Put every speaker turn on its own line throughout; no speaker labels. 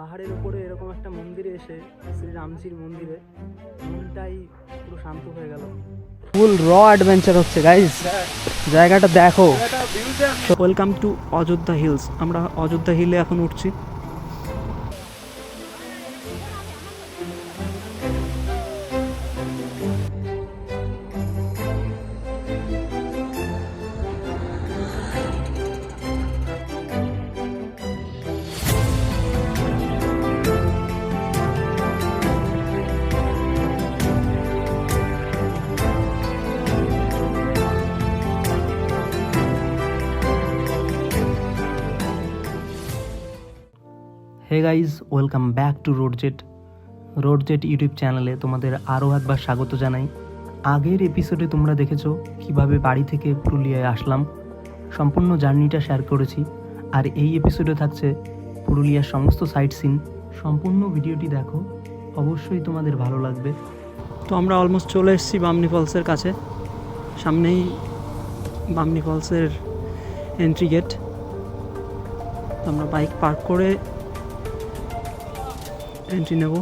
পাহাড়ের উপরে এরকম একটা মন্দিরে এসে, শ্রী রামজির মন্দিরে, মনটাই পুরো শান্ত হয়ে গেল। ফুল র অ্যাডভেঞ্চার হচ্ছে গাইস, জায়গাটা দেখো। Welcome to Ayodhya hills. আমরা অযোধ্যা হিলে এখন উঠছি। Hey guys, welcome back to Roadjet YouTube চ্যানেলে তোমাদের আরও একবার স্বাগত জানাই। আগের এপিসোডে তোমরা দেখেছো কিভাবে বাড়ি থেকে পুরুলিয়ায় আসলাম, সম্পূর্ণ জার্নিটা শেয়ার করেছি। আর এই এপিসোডে থাকছে পুরুলিয়ার সমস্ত সাইট সিন। সম্পূর্ণ ভিডিওটি দেখো, অবশ্যই তোমাদের ভালো লাগবে। তো আমরা অলমোস্ট চলে এসেছি বামনি ফলসের কাছে। সামনেই বামনি ফলসের এন্ট্রি গেট। আমরা বাইক পার্ক করে এন্ট্রি নেব।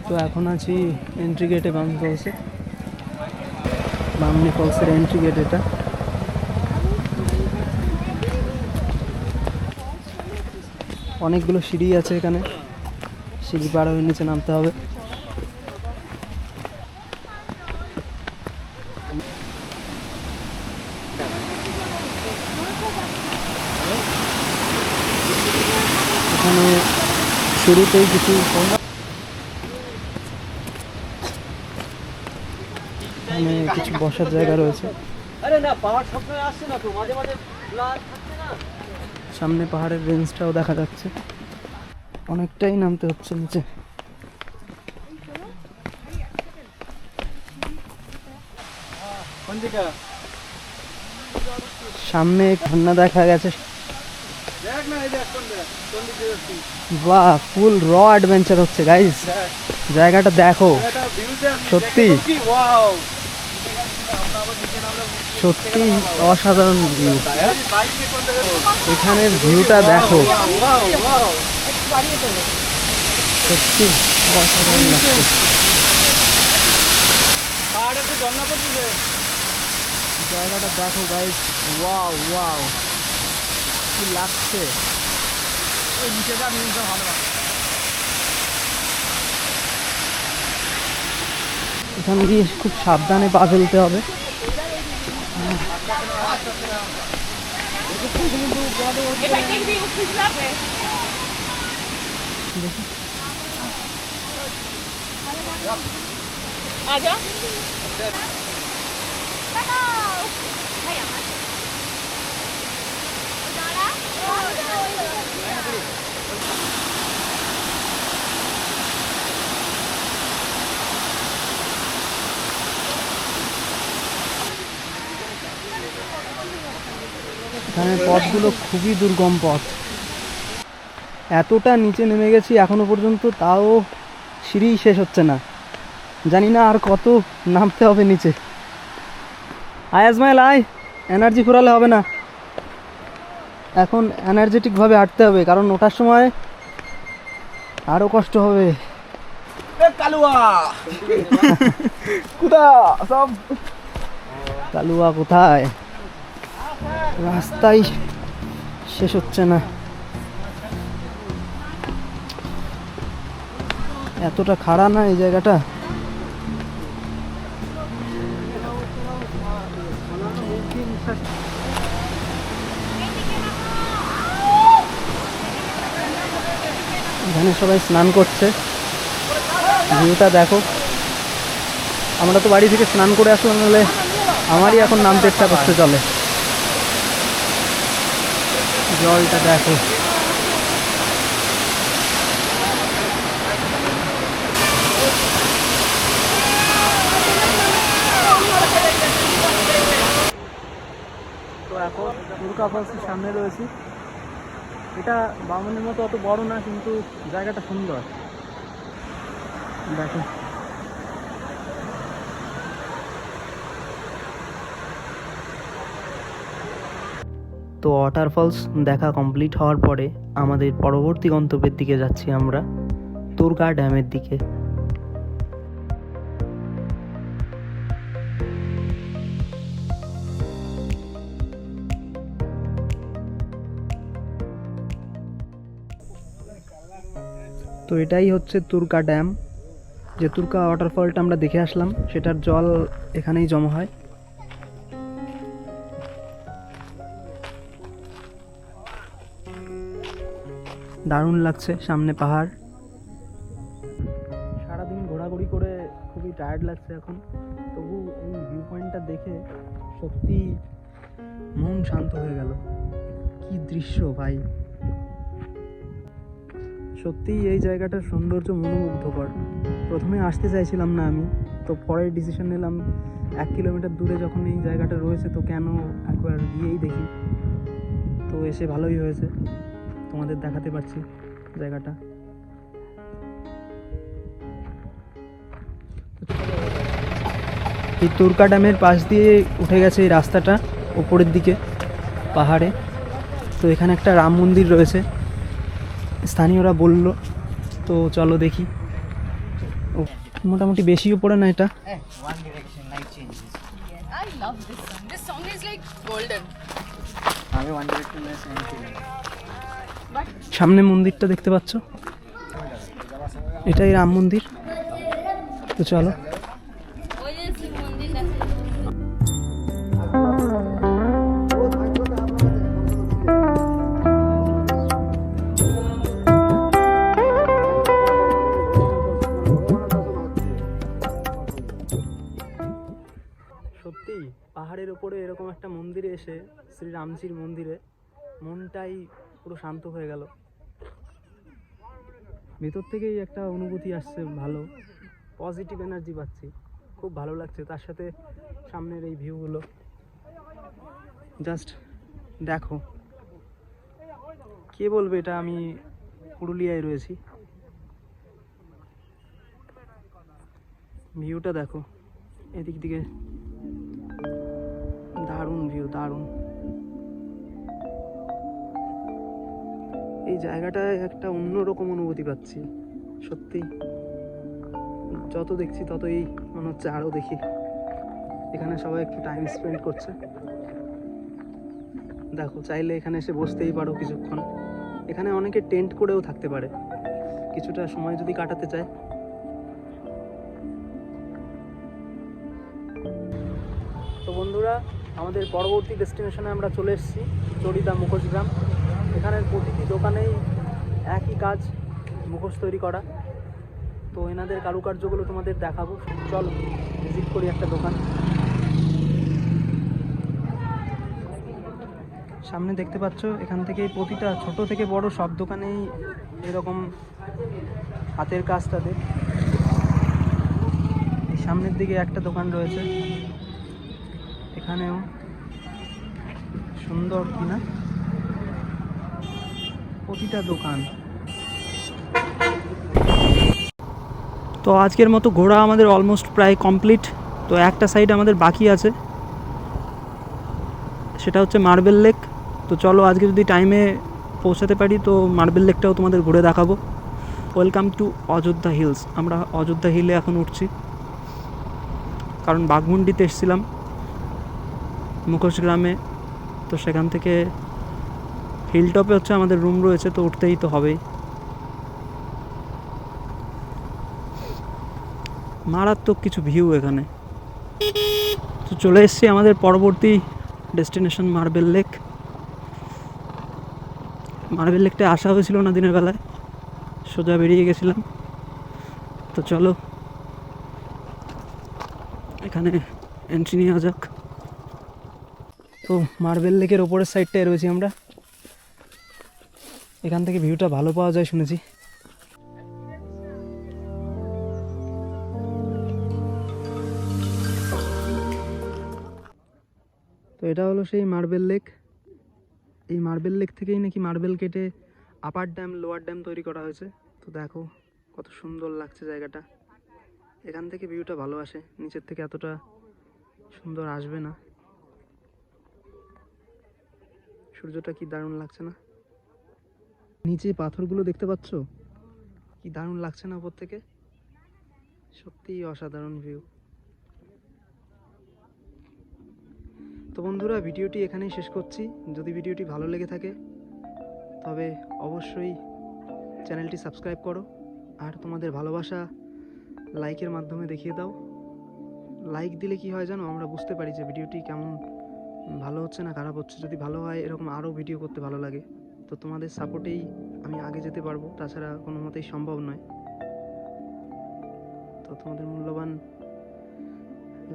তো এখন আছি এন্ট্রি গেটে, বামনি ফলসের এন্ট্রি গেট এটা। অনেকগুলো সিঁড়ি আছে এখানে, সিঁড়ি পার হয়ে নিচে নামতে হবে। এখানে শুরুতেই কিছু বসার জায়গা রয়েছে। সামনে পাহাড়ের রেঞ্জটাও দেখা যাচ্ছে, অনেকটাই নামতে হচ্ছে নিচে। সামনে ঝর্ণা দেখা গেছে। বাহ, ফুল র অ্যাডভেঞ্চার হচ্ছে গাইস, জায়গাটা দেখো। সত্যি সত্যি অসাধারণ ভিউ। এখানের ভিউটা দেখো, সত্যি অসাধারণ লাগছে। জায়গাটা দেখো গাইস, ওয়াও ওয়াও, কি লাগছে। এখানে গিয়ে খুব সাবধানে পা ফেলতে হবে। এখানের পথগুলো খুবই দুর্গম পথ। এতটা নিচে নেমে গেছি এখনো পর্যন্ত, তাও সিঁড়ি শেষ হচ্ছে না। জানি না আর কত নামতে হবে নিচে। আয় আজমাইল আয়, এনার্জি ফুরালে হবে না, এখন এনার্জেটিকভাবে হাঁটতে হবে, কারণ ওঠার সময় আরও কষ্ট হবে। কালুয়া কোথায়? রাস্তাই শেষ হচ্ছে না। এতটা খাড়া না এই জায়গাটা। এখানে সবাই স্নান করছে, ভিউটা দেখো। আমরা তো বাড়ি থেকে স্নান করে আসলাম, নাহলে আমারই এখন নামতে ইচ্ছা করতে চলে। জলটা দেখো, তো এখন দুর্গা ফলসের সামনে রয়েছি। এটা বামনের মতো অত বড় না, কিন্তু জায়গাটা সুন্দর। দেখো তো ওয়াটারফলস দেখা কমপ্লিট হওয়ার পরে আমাদের পরবর্তী গন্তব্যের দিকে যাচ্ছি আমরা, তুরকা ড্যামের দিকে। তো এটাই হচ্ছে তুরকা ড্যাম, যে তুরকা ওয়াটারফলটা আমরা দেখে আসলাম সেটার জল এখানেই জমা হয়। দারুণ লাগছে, সামনে পাহাড়। সারাদিন ঘোরাঘুরি করে খুবই টায়ার্ড লাগছে এখন, তবু এই ভিউ পয়েন্টটা দেখে সত্যি মন শান্ত হয়ে গেল। কি দৃশ্য ভাই, সত্যিই এই জায়গাটার সৌন্দর্য মনোমুগ্ধকর। প্রথমে আসতে চাইছিলাম না আমি, তো পরে ডিসিশন নিলাম 1 কিলোমিটার দূরে যখন এই জায়গাটা রয়েছে তো কেন একবার গিয়েই দেখি। তো এসে ভালোই হয়েছে, তোমাদের দেখাতে পারছি জায়গাটা। এই তুরকা ড্যামের পাশ দিয়ে উঠে গেছে এই রাস্তাটা উপরের দিকে পাহাড়ে। তো এখানে একটা রাম মন্দির রয়েছে স্থানীয়রা বলল, তো চলো দেখি। মোটামুটি বেশি উপরে না এটা।
I love this song. This song is like golden.
সামনে মন্দিরটা দেখতে পাচ্ছ, এটাই রাম মন্দির। তো চলো। সত্যি পাহাড়ের উপরে এরকম একটা মন্দিরে এসে, শ্রী রামজির মন্দিরে, মনটাই পুরো শান্ত হয়ে গেল। ভেতর থেকেই একটা অনুভূতি আসছে, ভালো পজিটিভ এনার্জি পাচ্ছি, খুব ভালো লাগছে। তার সাথে সামনের এই ভিউগুলো জাস্ট দেখো, কে বলবে এটা আমি পুরুলিয়ায় রয়েছি। ভিউটা দেখো এদিক দিকে, দারুণ ভিউ, দারুণ। এই জায়গাটায় একটা অন্যরকম অনুভূতি পাচ্ছি সত্যি। যত দেখছি ততই মনে হচ্ছে আরও দেখি। এখানে সবাই একটু টাইম স্পেন্ড করছে, দেখো চাইলে এখানে এসে বসতেই পারো কিছুক্ষণ। এখানে অনেকে টেন্ট করেও থাকতে পারে কিছুটা সময় যদি কাটাতে চায়। তো বন্ধুরা, আমাদের পরবর্তী ডেস্টিনেশনে আমরা চলে এসেছি, চড়িদা মুখোশগ্রাম। এখানের প্রতিটি দোকানেই একই কাজ, মুখোশ তৈরি করা। তো এনাদের কারুকার্যগুলো তোমাদের দেখাবো, চলো ভিজিট করি একটা দোকান। সামনে দেখতে পাচ্ছ, এখান থেকে প্রতিটা ছোট থেকে বড় সব দোকানেই এরকম হাতের কাজ তাদের। এই সামনের দিকে একটা দোকান রয়েছে, এখানেও সুন্দর কিনা প্রতিটা দোকান। তো আজকের মতো ঘোরা আমাদের অলমোস্ট প্রায় কমপ্লিট। তো একটা সাইড আমাদের বাকি আছে, সেটা হচ্ছে মার্বেল লেক। তো চলো আজকে যদি টাইমে পৌঁছাতে পারি তো মার্বেল লেকটাও তোমাদের ঘুরে দেখাবো। Welcome to Ayodhya hills. আমরা অযোধ্যা হিলে এখন উঠছি, কারণ বাঘমুন্ডিতে এসেছিলাম মুখোশগ্রামে। তো সেখান থেকে হিল টপে হচ্ছে আমাদের রুম রয়েছে, তো উঠতেই তো হবেই। মারাত্মক কিছু ভিউ এখানে। তো চলে এসেছি আমাদের পরবর্তী ডেস্টিনেশন মার্বেল লেক। মার্বেল লেকটা আসা হয়েছিল না দিনের বেলায়, সোজা বেরিয়ে গেছিলাম। তো চলো এখানে এন্ট্রি নেওয়া যাক। তো মার্বেল লেকের ওপরের সাইডটায় রয়েছি আমরা, এখান থেকে ভিউটা ভালো পাওয়া যায় শুনেছি। তো এটা হলো সেই মার্বেল লেক। এই মার্বেল লেক থেকেই নাকি মার্বেল কেটে আপার ড্যাম লোয়ার ড্যাম তৈরি করা হয়েছে। তো দেখো কত সুন্দর লাগছে জায়গাটা। এখান থেকে ভিউটা ভালো আসে, নিচের থেকে এতটা সুন্দর আসবে না। সূর্যটা কি দারুণ লাগছে না? নিচে পাথরগুলো দেখতে পাচ্ছ? কি দারুণ লাগছে না উপর থেকে? সত্যিই অসাধারণ ভিউ। তো বন্ধুরা, ভিডিওটি এখানেই শেষ করছি। যদি ভিডিওটি ভালো লেগে থাকে তবে অবশ্যই চ্যানেলটি সাবস্ক্রাইব করো, আর তোমাদের ভালোবাসা লাইকের মাধ্যমে দেখিয়ে দাও। লাইক দিলে কি হয় জানো, আমরা বুঝতে পারি যে ভিডিওটি কেমন ভালো হচ্ছে না খারাপ হচ্ছে। যদি ভালো হয় এরকম আরও ভিডিও করতে ভালো লাগে। তো তোমাদের সাপোর্টেই আমি আগে যেতে পারবো, তাছাড়া কোনো মতেই সম্ভব নয়। তো তোমাদের মূল্যবান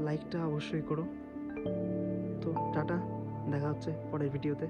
লাইকটা অবশ্যই করো। তো টাটা, দেখা হচ্ছে পরের ভিডিওতে।